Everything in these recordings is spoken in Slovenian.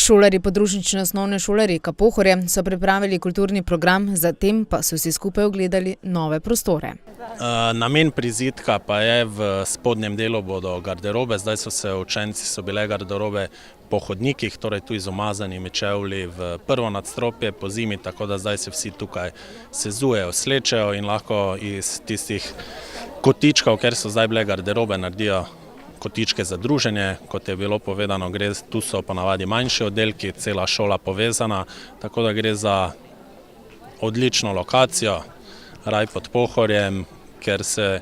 Šolarji podružnične osnovne šole Reka Pohorje so pripravili kulturni program, zatem pa so si skupaj ogledali nove prostore. Namen prizidka pa je v spodnjem delu bodo garderobe, zdaj so bile garderobe po hodnikih, torej tu z umazanimi čevlji v prvo nadstropje po zimi, tako da zdaj se vsi tukaj sezujejo, slečejo in lahko iz tistih kotičkov, ker so zdaj bile garderobe, naredijo kotičke za druženje, kot je bilo povedano, tu so ponavadi manjši oddelki, cela šola povezana, tako da gre za odlično lokacijo, raj pod Pohorjem, ker se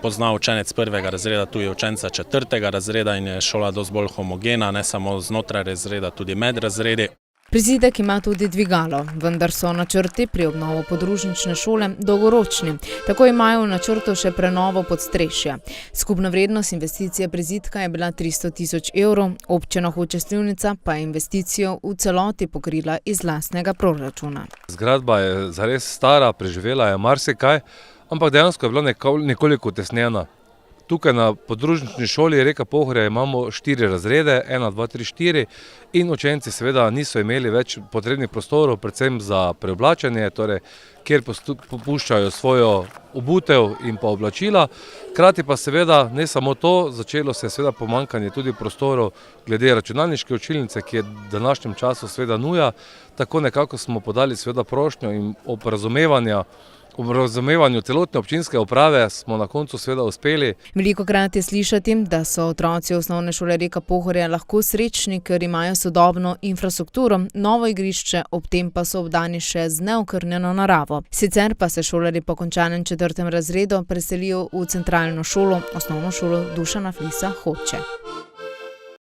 pozna učenec prvega razreda, tu je učenca četrtega razreda in je šola dosti bolj homogena, ne samo znotraj razreda, tudi med razredi. Prizidek ima tudi dvigalo, vendar so načrti pri obnovu podružnične šole dolgoročni. Tako imajo v načrtu še prenovo podstrešja. Skupna vrednost investicije prizidka je bila 300 tisoč evrov, občina Hoče - Slivnica pa je investicijo v celoti pokrila iz lastnega proračuna. Zgradba je zares stara, preživela je marsikaj, ampak dejansko je bila nekoliko utesnjena. Tukaj na podružnični šoli Reka Pohorje imamo 4 razrede, 1, 2, 3, 4 in učenci seveda niso imeli več potrebnih prostorov, predvsem za preoblačenje, torej kjer popuščajo svojo obutev in pa oblačila. Hkrati pa seveda ne samo to, začelo se je seveda pomanjkanje tudi prostorov glede računalniške učilnice, ki je v današnjem času seveda nuja. Tako nekako smo podali seveda prošnjo in ob razumevanju celotne občinske uprave smo na koncu seveda uspeli. Velikokrat je slišati, da so otroci osnovne šole Reka Pohorje lahko srečni, ker imajo sodobno infrastrukturo, novo igrišče, ob tem pa so obdani še z neokrnjeno naravo. Sicer pa se šolarji po končanem 4. razredu preselijo v centralno šolo, osnovno šolo Dušana Flisa Hoče.